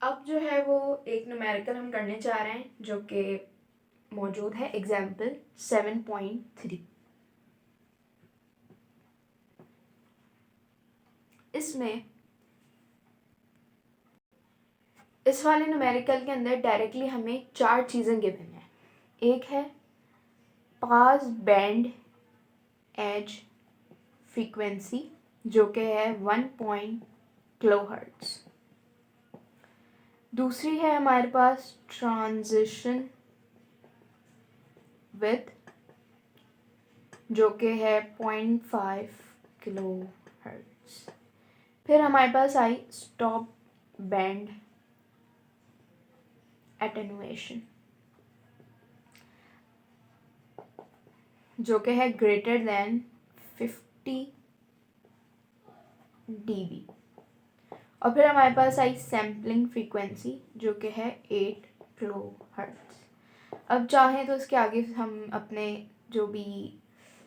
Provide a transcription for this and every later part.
अब जो है वो एक न्यूमेरिकल हम करने जा रहे हैं जो कि मौजूद है एग्जाम्पल 7.3। इसमें इस वाले न्यूमेरिकल के अंदर डायरेक्टली हमें 4 चीज़ें गिवन है। एक है पास बैंड एज फ्रीक्वेंसी जो कि है 1 किलोहर्ट्ज़। दूसरी है हमारे पास ट्रांजिशन विथ जो कि है 0.5 किलोहर्ट्ज़। फिर हमारे पास आई स्टॉप बैंड एटेनुएशन जो कि है ग्रेटर देन 50 dB। और फिर हमारे पास आई सैम्पलिंग फ्रीक्वेंसी जो कि है 8 किलोहर्ट्ज़। अब चाहें तो इसके आगे हम अपने जो भी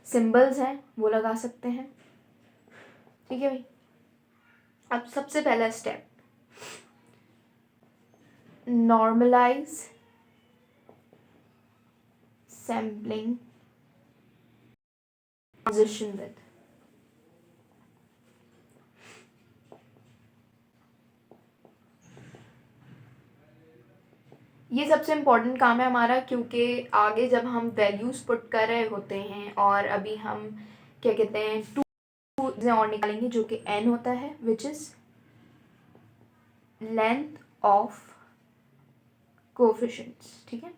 सिंबल्स हैं वो लगा सकते हैं। ठीक है भाई। अब सबसे पहला step, normalize sampling transition with. ये सबसे इम्पोर्टेंट काम है हमारा, क्योंकि आगे जब हम वैल्यूज़ पुट कर रहे होते हैं और अभी हम क्या कहते हैं 2 और निकालेंगे जो कि n होता है, which is length of coefficients. ठीक है,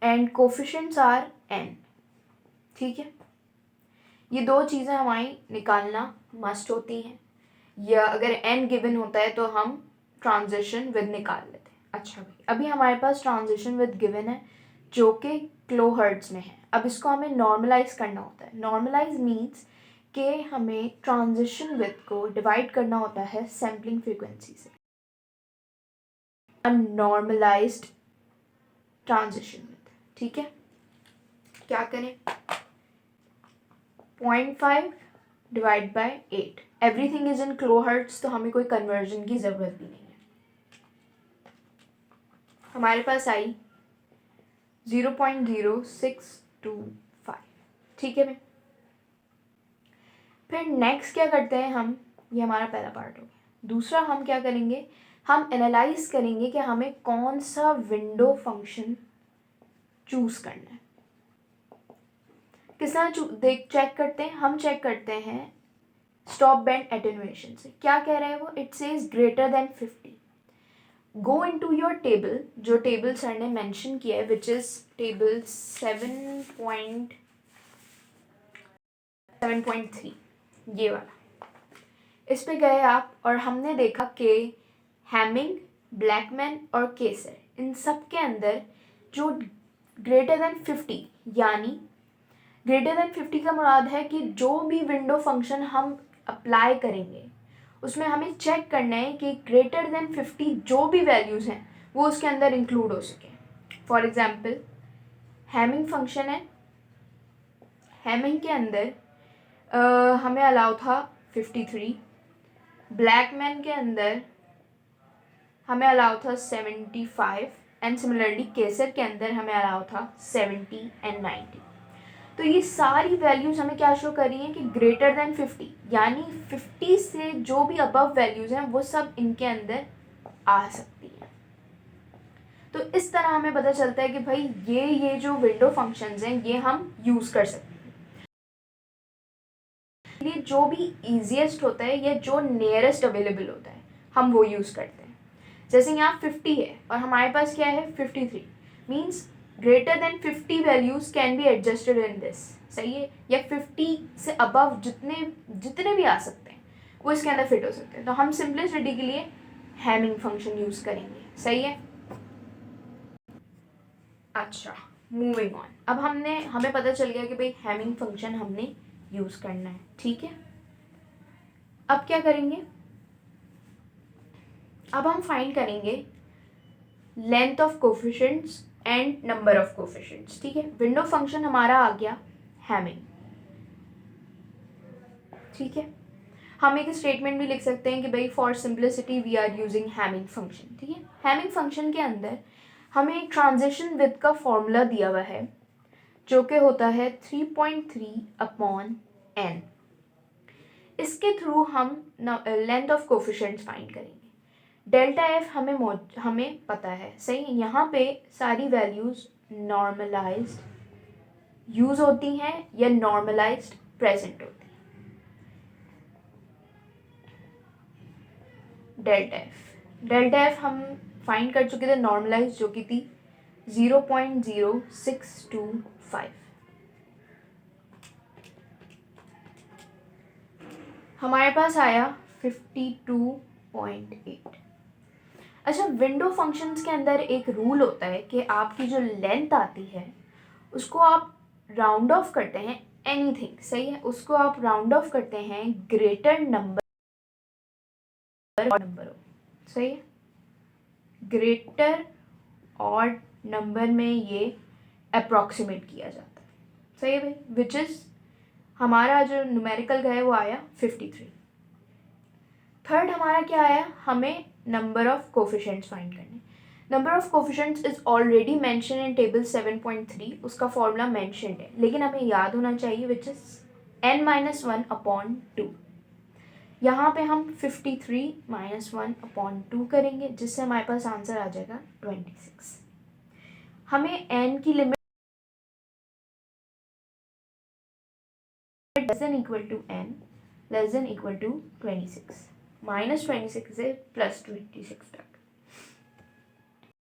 एंड कोफिशिएंट्स आर n। ठीक है, ये 2 चीज़ें हमारी निकालना मस्ट होती हैं, या अगर n गिवन होता है तो हम ट्रांजिशन विद निकाल लेते हैं। अच्छा भाई, अभी हमारे पास ट्रांजिशन विद गिवन है जो कि किलोहर्ट्ज़ में है। अब इसको हमें नॉर्मलाइज करना होता है। नॉर्मलाइज मीन्स कि हमें ट्रांजिशन विद को डिवाइड करना होता है सैम्पलिंग फ्रीक्वेंसी से। नॉर्मलाइज्ड ट्रांजिशन विद, ठीक है, क्या करें, 0.5 divide by 8। Everything is in kilohertz, तो हमें कोई कन्वर्जन की ज़रूरत भी नहीं है। हमारे पास आई 0.0625। ठीक है भाई। फिर नेक्स्ट क्या करते हैं हम, ये हमारा पहला पार्ट हो गया। दूसरा हम क्या करेंगे, हम एनालाइज करेंगे कि हमें कौन सा विंडो फंक्शन चूज करना है। किस तरह देख चेक करते हैं, हम चेक करते हैं स्टॉप बैंड एटेनुएशन से। क्या कह रहा है वो, it says greater than 50। Go into your table, जो टेबल सर ने मेंशन किया है, विच इज टेबल 7.3, ये वाला। इस पे गए आप और हमने देखा कि हैमिंग, ब्लैकमैन और केसर, इन सब के अंदर जो ग्रेटर देन 50, यानी ग्रेटर देन 50 का मुराद है कि जो भी विंडो फंक्शन हम अप्लाई करेंगे उसमें हमें चेक करना है कि ग्रेटर देन 50 जो भी वैल्यूज़ हैं वो उसके अंदर इंक्लूड हो सके। फॉर एग्जांपल हैमिंग फंक्शन है, हैमिंग के अंदर हमें अलाउ था 53, ब्लैकमैन के अंदर हमें अलाउ था 75, एंड सिमिलरली केसर के अंदर हमें अलाउ था 70 एंड 90। तो ये सारी वैल्यूज़ हमें क्या शो कर रही हैं कि ग्रेटर देन 50, यानी 50 से जो भी अबव वैल्यूज़ हैं वो सब इनके अंदर आ सकती हैं। तो इस तरह हमें पता चलता है कि भाई ये जो विंडो फंक्शंस हैं ये हम यूज़ कर सकते हैं। ये जो भी ईजिएस्ट होता है या जो नियरेस्ट अवेलेबल होता है हम वो यूज़ करते हैं। जैसे यहाँ 50 है और हमारे पास क्या है 53, means greater than 50 values can be adjusted in this. सही है, या 50 से अबव जितने भी आ सकते हैं वो इसके अंदर फिट हो सकते हैं। तो हम सिंपलिसिटी के लिए हैमिंग फंक्शन यूज़ करेंगे। सही है। अच्छा, मूविंग ऑन। अब हमें पता चल गया कि भाई हैमिंग फंक्शन हमने यूज़ करना है। ठीक है, अब क्या करेंगे, अब हम फाइंड करेंगे length of coefficients and number of coefficients. ठीक है, विंडो फंक्शन हमारा आ गया हैमिंग। ठीक है, हम एक स्टेटमेंट भी लिख सकते हैं कि भाई for simplicity we are using Hamming function, ठीक है। हैमिंग फंक्शन के अंदर हमें एक ट्रांजिशन विथ का फॉर्मूला दिया हुआ है जो कि होता है 3.3/n। इसके थ्रू हम लेंथ ऑफ कोफिशिएंट्स फाइंड करेंगे। डेल्टा एफ हमें पता है, सही। यहाँ पे सारी वैल्यूज नॉर्मलाइज्ड यूज होती हैं या नॉर्मलाइज्ड प्रेजेंट होती हैं। डेल्टा एफ हम फाइंड कर चुके थे नॉर्मलाइज, जो कि थी 0.0625। हमारे पास आया 52.8। अच्छा, विंडो फंक्शंस के अंदर एक रूल होता है कि आपकी जो लेंथ आती है उसको आप राउंड ऑफ करते हैं, एनीथिंग, सही है, उसको आप राउंड ऑफ करते हैं ग्रेटर नंबर हो, सही है। ग्रेटर ऑड नंबर में ये अप्रॉक्सीमेट किया जाता है, सही है भाई, विच इज़ हमारा जो न्यूमेरिकल का है वो आया 53। थर्ड हमारा क्या आया, हमें नंबर ऑफ कोफिशिएंट्स फाइंड करने। Number of coefficients is already mention in table 7.3, उसका फॉर्मूला मेंशनड है, लेकिन हमें याद होना चाहिए विच इज n-1/2। यहाँ पे हम 53 - 1/2 करेंगे, जिससे हमारे पास आंसर आ जाएगा 26। हमें n की limit less than equal to n less than equal to 26, -26 से +26 तक।